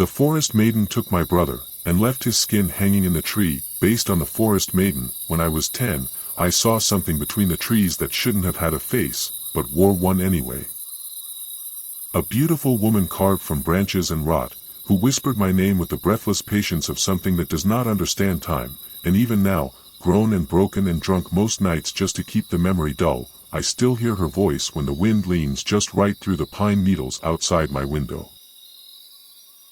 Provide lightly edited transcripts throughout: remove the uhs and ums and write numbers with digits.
The forest maiden took my brother, and left his skin hanging in the tree. Based on the forest maiden, when I was 10, I saw something between the trees that shouldn't have had a face, but wore one anyway. A beautiful woman carved from branches and wrought, who whispered my name with the breathless patience of something that does not understand time, and even now, grown and broken and drunk most nights just to keep the memory dull, I still hear her voice when the wind leans just right through the pine needles outside my window.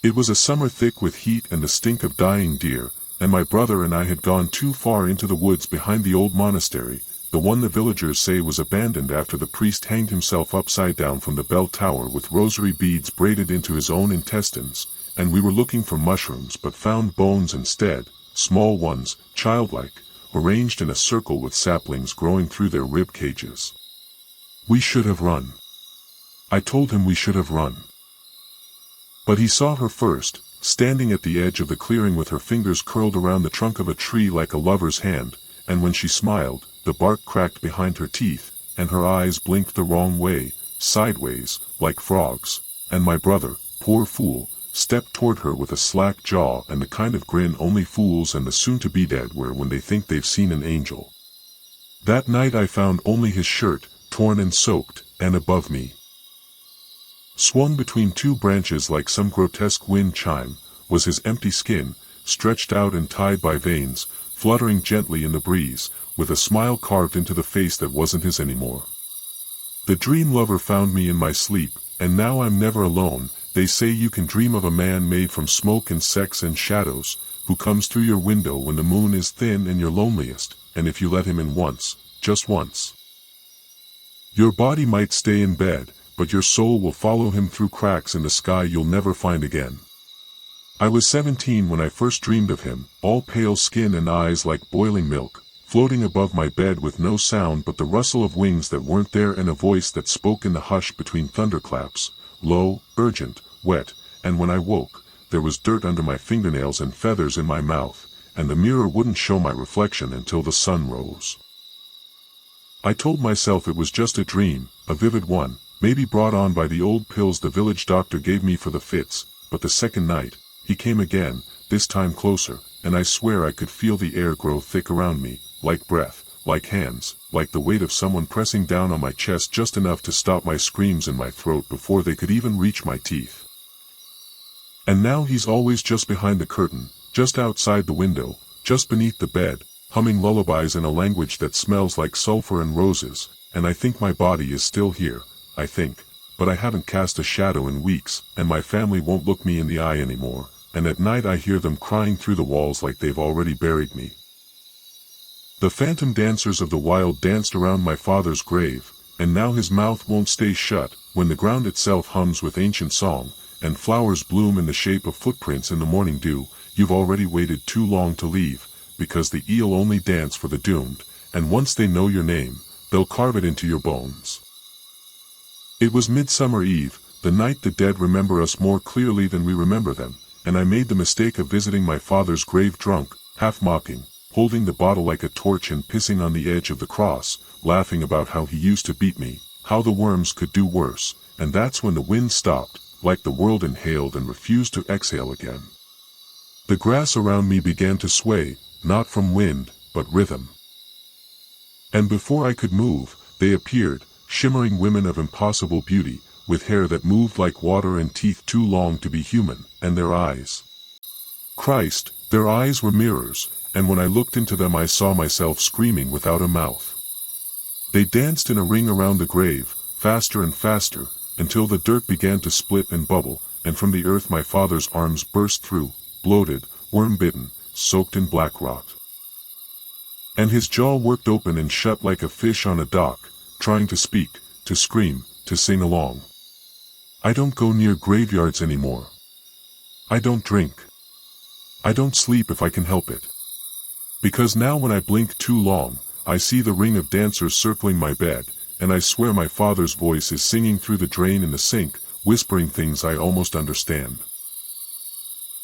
It was a summer thick with heat and the stink of dying deer, and my brother and I had gone too far into the woods behind the old monastery, the one the villagers say was abandoned after the priest hanged himself upside down from the bell tower with rosary beads braided into his own intestines, and we were looking for mushrooms but found bones instead, small ones, childlike, arranged in a circle with saplings growing through their rib cages. We should have run. I told him we should have run. But he saw her first, standing at the edge of the clearing with her fingers curled around the trunk of a tree like a lover's hand, and when she smiled, the bark cracked behind her teeth, and her eyes blinked the wrong way, sideways, like frogs, and my brother, poor fool, stepped toward her with a slack jaw and the kind of grin only fools and the soon-to-be dead wear when they think they've seen an angel. That night I found only his shirt, torn and soaked, and above me, swung between two branches like some grotesque wind chime, was his empty skin, stretched out and tied by veins, fluttering gently in the breeze, with a smile carved into the face that wasn't his anymore. The dream lover found me in my sleep, and now I'm never alone. They say you can dream of a man made from smoke and sex and shadows, who comes through your window when the moon is thin and you're loneliest, and if you let him in once, just once. Your body might stay in bed, but your soul will follow him through cracks in the sky you'll never find again. I was 17 when I first dreamed of him, all pale skin and eyes like boiling milk, floating above my bed with no sound but the rustle of wings that weren't there and a voice that spoke in the hush between thunderclaps, low, urgent, wet, and when I woke, there was dirt under my fingernails and feathers in my mouth, and the mirror wouldn't show my reflection until the sun rose. I told myself it was just a dream, a vivid one, maybe brought on by the old pills the village doctor gave me for the fits, but the second night, he came again, this time closer, and I swear I could feel the air grow thick around me, like breath, like hands, like the weight of someone pressing down on my chest just enough to stop my screams in my throat before they could even reach my teeth. And now he's always just behind the curtain, just outside the window, just beneath the bed, humming lullabies in a language that smells like sulfur and roses, and I think my body is still here, I think, but I haven't cast a shadow in weeks, and my family won't look me in the eye anymore, and at night I hear them crying through the walls like they've already buried me. The phantom dancers of the wild danced around my father's grave, and now his mouth won't stay shut, when the ground itself hums with ancient song, and flowers bloom in the shape of footprints in the morning dew. You've already waited too long to leave, because the eel only dance for the doomed, and once they know your name, they'll carve it into your bones. It was Midsummer Eve, the night the dead remember us more clearly than we remember them, and I made the mistake of visiting my father's grave drunk, half mocking, holding the bottle like a torch and pissing on the edge of the cross, laughing about how he used to beat me, how the worms could do worse, and that's when the wind stopped, like the world inhaled and refused to exhale again. The grass around me began to sway, not from wind, but rhythm. And before I could move, they appeared, shimmering women of impossible beauty, with hair that moved like water and teeth too long to be human, and their eyes. Christ, their eyes were mirrors, and when I looked into them I saw myself screaming without a mouth. They danced in a ring around the grave, faster and faster, until the dirt began to split and bubble, and from the earth my father's arms burst through, bloated, worm-bitten, soaked in black rot. And his jaw worked open and shut like a fish on a dock, trying to speak, to scream, to sing along. I don't go near graveyards anymore. I don't drink. I don't sleep if I can help it. Because now when I blink too long, I see the ring of dancers circling my bed, and I swear my father's voice is singing through the drain in the sink, whispering things I almost understand.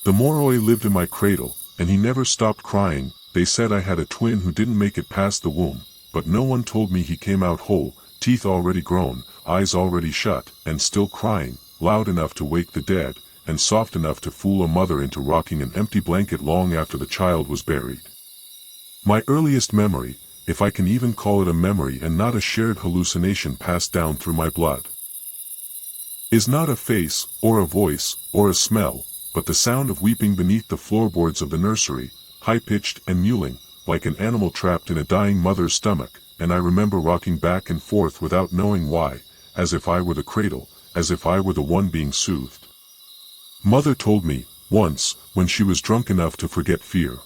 The Moroi lived in my cradle, and he never stopped crying. They said I had a twin who didn't make it past the womb, but no one told me he came out whole, teeth already grown, eyes already shut, and still crying, loud enough to wake the dead, and soft enough to fool a mother into rocking an empty blanket long after the child was buried. My earliest memory, if I can even call it a memory and not a shared hallucination passed down through my blood, is not a face, or a voice, or a smell, but the sound of weeping beneath the floorboards of the nursery, high-pitched and mewling, like an animal trapped in a dying mother's stomach, and I remember rocking back and forth without knowing why, as if I were the cradle, as if I were the one being soothed. Mother told me, once, when she was drunk enough to forget fear,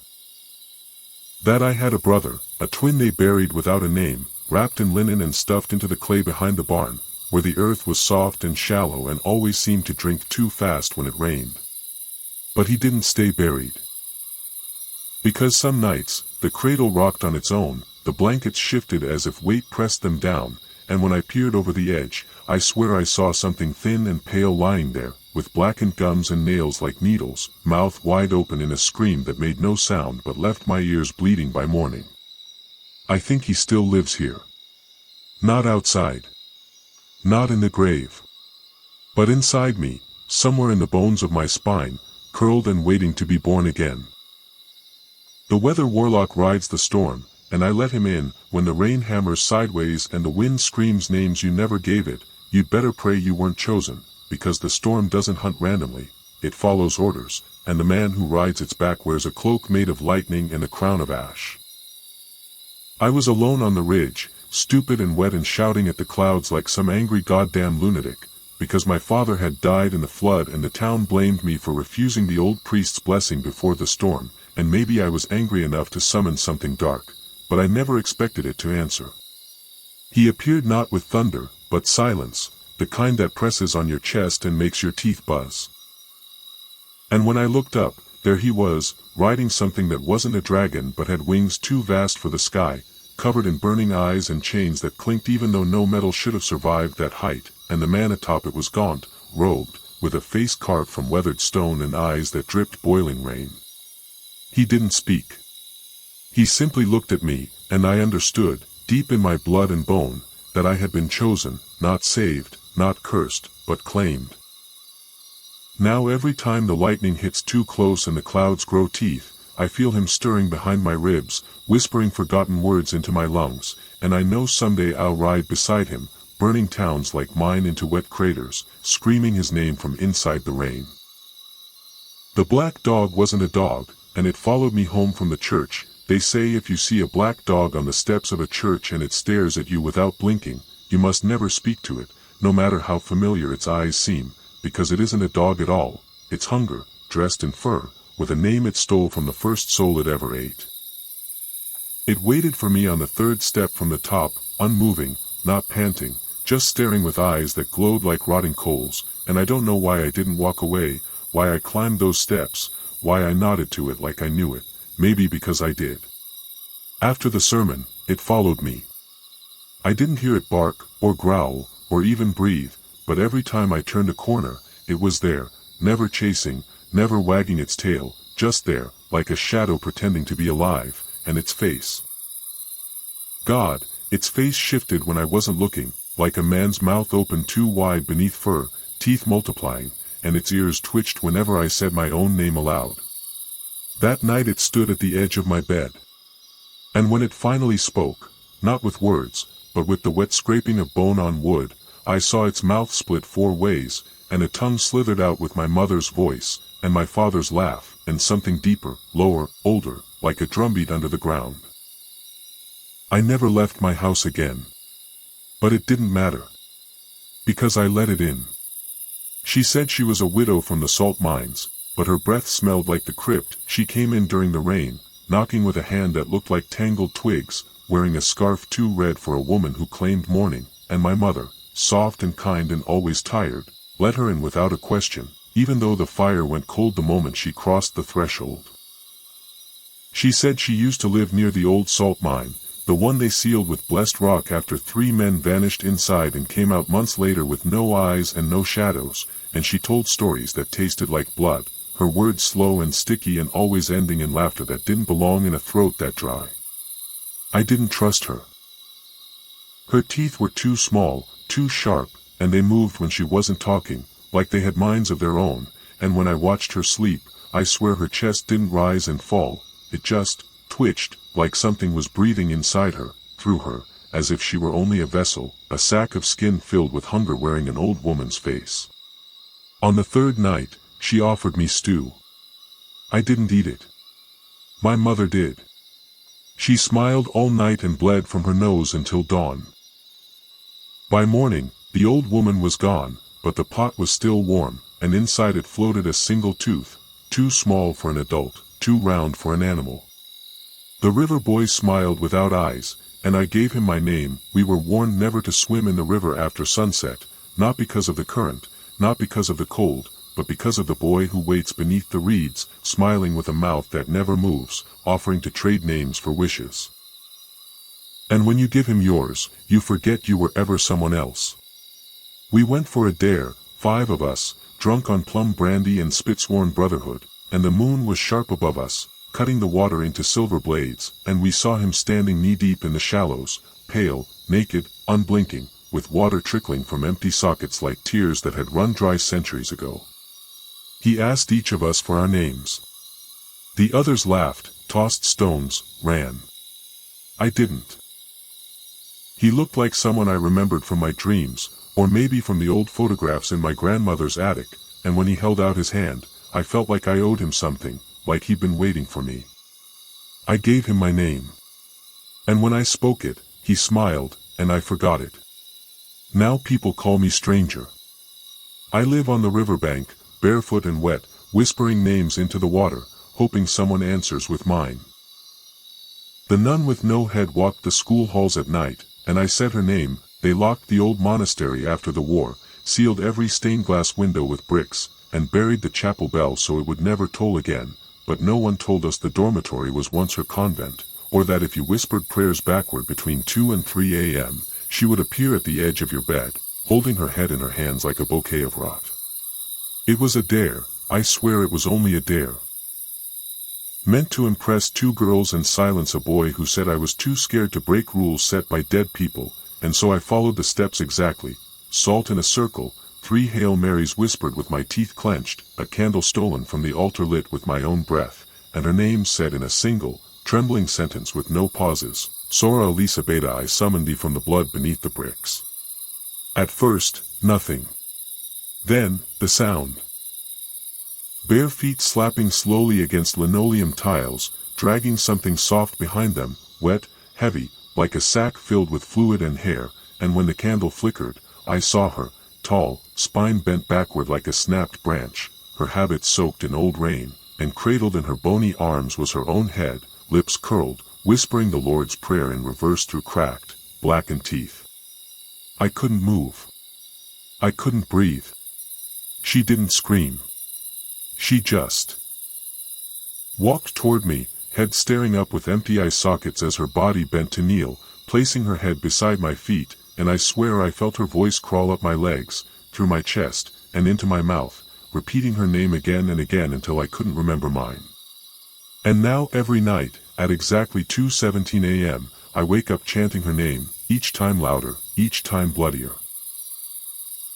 that I had a brother, a twin they buried without a name, wrapped in linen and stuffed into the clay behind the barn, where the earth was soft and shallow and always seemed to drink too fast when it rained. But he didn't stay buried. Because some nights, the cradle rocked on its own, the blankets shifted as if weight pressed them down, and when I peered over the edge, I swear I saw something thin and pale lying there, with blackened gums and nails like needles, mouth wide open in a scream that made no sound but left my ears bleeding by morning. I think he still lives here. Not outside. Not in the grave. But inside me, somewhere in the bones of my spine, curled and waiting to be born again. The weather warlock rides the storm, and I let him in. When the rain hammers sideways and the wind screams names you never gave it, you'd better pray you weren't chosen, because the storm doesn't hunt randomly, it follows orders, and the man who rides its back wears a cloak made of lightning and a crown of ash. I was alone on the ridge, stupid and wet and shouting at the clouds like some angry goddamn lunatic, because my father had died in the flood and the town blamed me for refusing the old priest's blessing before the storm, and maybe I was angry enough to summon something dark, but I never expected it to answer. He appeared not with thunder, but silence, the kind that presses on your chest and makes your teeth buzz. And when I looked up, there he was, riding something that wasn't a dragon but had wings too vast for the sky, covered in burning eyes and chains that clinked even though no metal should have survived that height, and the man atop it was gaunt, robed, with a face carved from weathered stone and eyes that dripped boiling rain. He didn't speak. He simply looked at me, and I understood, deep in my blood and bone, that I had been chosen, not saved, not cursed, but claimed. Now every time the lightning hits too close and the clouds grow teeth, I feel him stirring behind my ribs, whispering forgotten words into my lungs, and I know someday I'll ride beside him, burning towns like mine into wet craters, screaming his name from inside the rain. The black dog wasn't a dog, and it followed me home from the church. They say if you see a black dog on the steps of a church and it stares at you without blinking, you must never speak to it, no matter how familiar its eyes seem, because it isn't a dog at all, it's hunger, dressed in fur, with a name it stole from the first soul it ever ate. It waited for me on the third step from the top, unmoving, not panting, just staring with eyes that glowed like rotting coals, and I don't know why I didn't walk away, why I climbed those steps, why I nodded to it like I knew it, maybe because I did. After the sermon, it followed me. I didn't hear it bark, or growl, or even breathe, but every time I turned a corner, it was there, never chasing, never wagging its tail, just there, like a shadow pretending to be alive, and its face. God, its face shifted when I wasn't looking, like a man's mouth opened too wide beneath fur, teeth multiplying, and its ears twitched whenever I said my own name aloud. That night it stood at the edge of my bed. And when it finally spoke, not with words, but with the wet scraping of bone on wood, I saw its mouth split 4 ways, and a tongue slithered out with my mother's voice, and my father's laugh, and something deeper, lower, older, like a drumbeat under the ground. I never left my house again. But it didn't matter. Because I let it in. She said she was a widow from the salt mines, but her breath smelled like the crypt. She came in during the rain, knocking with a hand that looked like tangled twigs, wearing a scarf too red for a woman who claimed mourning, and my mother, soft and kind and always tired, let her in without a question, even though the fire went cold the moment she crossed the threshold. She said she used to live near the old salt mine, the one they sealed with blessed rock after 3 men vanished inside and came out months later with no eyes and no shadows, and she told stories that tasted like blood, her words slow and sticky and always ending in laughter that didn't belong in a throat that dry. I didn't trust her. Her teeth were too small, too sharp, and they moved when she wasn't talking, like they had minds of their own, and when I watched her sleep, I swear her chest didn't rise and fall, it just twitched, like something was breathing inside her, through her, as if she were only a vessel, a sack of skin filled with hunger wearing an old woman's face. On the third night, she offered me stew. I didn't eat it. My mother did. She smiled all night and bled from her nose until dawn. By morning, the old woman was gone, but the pot was still warm, and inside it floated a single tooth, too small for an adult, too round for an animal. The river boy smiled without eyes, and I gave him my name. We were warned never to swim in the river after sunset, not because of the current, not because of the cold, but because of the boy who waits beneath the reeds, smiling with a mouth that never moves, offering to trade names for wishes. And when you give him yours, you forget you were ever someone else. We went for a dare, 5 of us, drunk on plum brandy and spit-sworn brotherhood, and the moon was sharp above us, cutting the water into silver blades, and we saw him standing knee-deep in the shallows, pale, naked, unblinking, with water trickling from empty sockets like tears that had run dry centuries ago. He asked each of us for our names. The others laughed, tossed stones, ran. I didn't. He looked like someone I remembered from my dreams, or maybe from the old photographs in my grandmother's attic, and when he held out his hand, I felt like I owed him something, like he'd been waiting for me. I gave him my name. And when I spoke it, he smiled, and I forgot it. Now people call me stranger. I live on the riverbank, barefoot and wet, whispering names into the water, hoping someone answers with mine. The nun with no head walked the school halls at night, and I said her name. They locked the old monastery after the war, sealed every stained glass window with bricks, and buried the chapel bell so it would never toll again, but no one told us the dormitory was once her convent, or that if you whispered prayers backward between 2 and 3 a.m., she would appear at the edge of your bed, holding her head in her hands like a bouquet of rot. It was a dare, I swear it was only a dare. Meant to impress 2 girls and silence a boy who said I was too scared to break rules set by dead people, and so I followed the steps exactly. Salt in a circle, 3 Hail Marys whispered with my teeth clenched, a candle stolen from the altar lit with my own breath, and her name said in a single, trembling sentence with no pauses, Sora Elisa Beta, I summoned thee from the blood beneath the bricks. At first, nothing. Then, the sound. Bare feet slapping slowly against linoleum tiles, dragging something soft behind them, wet, heavy, like a sack filled with fluid and hair, and when the candle flickered, I saw her, tall, spine bent backward like a snapped branch, her habit soaked in old rain, and cradled in her bony arms was her own head, lips curled, whispering the Lord's Prayer in reverse through cracked, blackened teeth. I couldn't move. I couldn't breathe. She didn't scream. She just walked toward me, head staring up with empty eye sockets as her body bent to kneel, placing her head beside my feet, and I swear I felt her voice crawl up my legs, through my chest, and into my mouth, repeating her name again and again until I couldn't remember mine. And now every night, at exactly 2:17 a.m., I wake up chanting her name, each time louder, each time bloodier.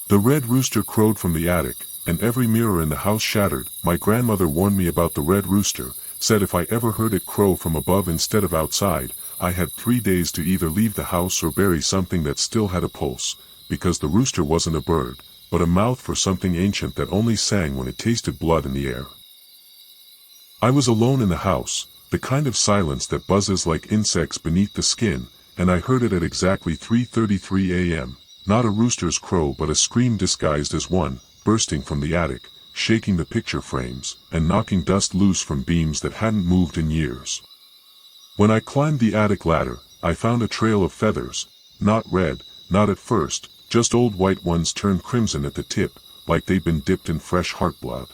The red rooster crowed from the attic, and every mirror in the house shattered. My grandmother warned me about the red rooster, said if I ever heard it crow from above instead of outside, I had 3 days to either leave the house or bury something that still had a pulse, because the rooster wasn't a bird, but a mouth for something ancient that only sang when it tasted blood in the air. I was alone in the house, the kind of silence that buzzes like insects beneath the skin, and I heard it at exactly 3:33 a.m., not a rooster's crow but a scream disguised as one, bursting from the attic, shaking the picture frames, and knocking dust loose from beams that hadn't moved in years. When I climbed the attic ladder, I found a trail of feathers, not red, not at first, just old white ones turned crimson at the tip, like they'd been dipped in fresh heart blood.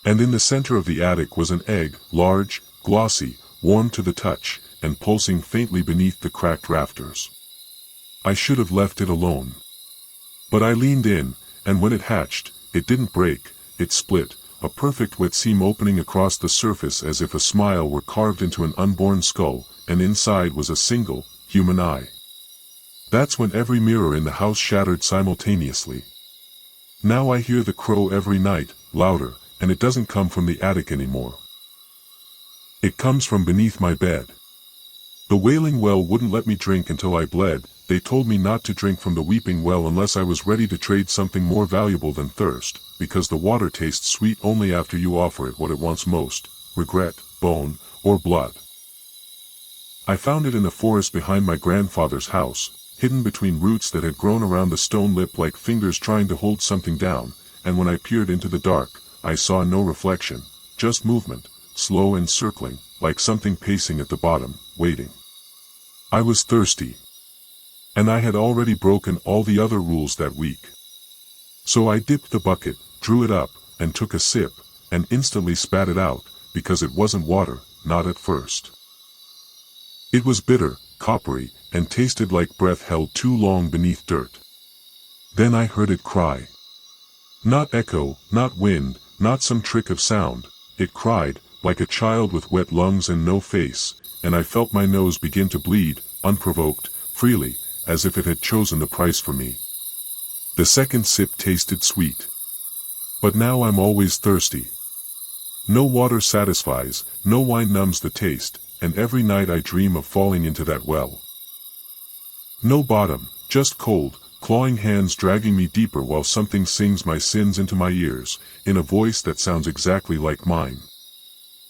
And in the center of the attic was an egg, large, glossy, warm to the touch, and pulsing faintly beneath the cracked rafters. I should have left it alone. But I leaned in, and when it hatched, it didn't break, it split, a perfect wet seam opening across the surface as if a smile were carved into an unborn skull, and inside was a single, human eye. That's when every mirror in the house shattered simultaneously. Now I hear the crow every night, louder, and it doesn't come from the attic anymore. It comes from beneath my bed. The wailing well wouldn't let me drink until I bled. They told me not to drink from the weeping well unless I was ready to trade something more valuable than thirst, because the water tastes sweet only after you offer it what it wants most: regret, bone, or blood. I found it in the forest behind my grandfather's house, hidden between roots that had grown around the stone lip like fingers trying to hold something down, and when I peered into the dark, I saw no reflection, just movement, slow and circling, like something pacing at the bottom, waiting. I was thirsty. And I had already broken all the other rules that week. So I dipped the bucket, drew it up, and took a sip, and instantly spat it out, because it wasn't water, not at first. It was bitter, coppery, and tasted like breath held too long beneath dirt. Then I heard it cry. Not echo, not wind, not some trick of sound. It cried, like a child with wet lungs and no face, and I felt my nose begin to bleed, unprovoked, freely, as if it had chosen the price for me. The second sip tasted sweet. But now I'm always thirsty. No water satisfies, no wine numbs the taste, and every night I dream of falling into that well. No bottom, just cold, clawing hands dragging me deeper while something sings my sins into my ears, in a voice that sounds exactly like mine.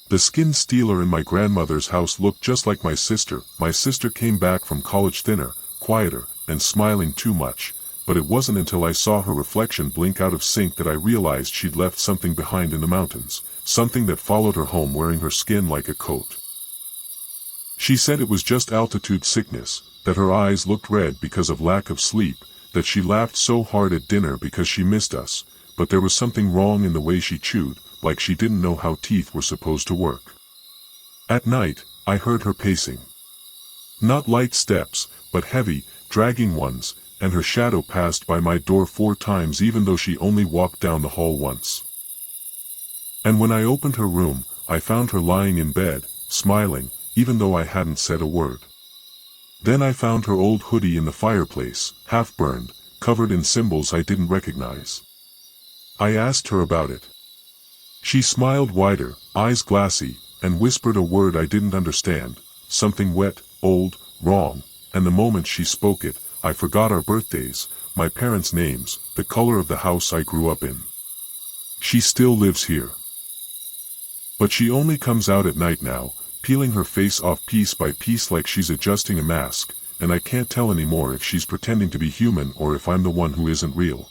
The skin stealer in my grandmother's house looked just like my sister. My sister came back from college thinner, quieter, and smiling too much, but it wasn't until I saw her reflection blink out of sync that I realized she'd left something behind in the mountains, something that followed her home wearing her skin like a coat. She said it was just altitude sickness, that her eyes looked red because of lack of sleep, that she laughed so hard at dinner because she missed us, but there was something wrong in the way she chewed, like she didn't know how teeth were supposed to work. At night, I heard her pacing. Not light steps, but heavy, dragging ones, and her shadow passed by my door 4 times even though she only walked down the hall once. And when I opened her room, I found her lying in bed, smiling, even though I hadn't said a word. Then I found her old hoodie in the fireplace, half burned, covered in symbols I didn't recognize. I asked her about it. She smiled wider, eyes glassy, and whispered a word I didn't understand, something wet, old, wrong, and the moment she spoke it, I forgot our birthdays, my parents' names, the color of the house I grew up in. She still lives here. But she only comes out at night now, peeling her face off piece by piece like she's adjusting a mask, and I can't tell anymore if she's pretending to be human or if I'm the one who isn't real.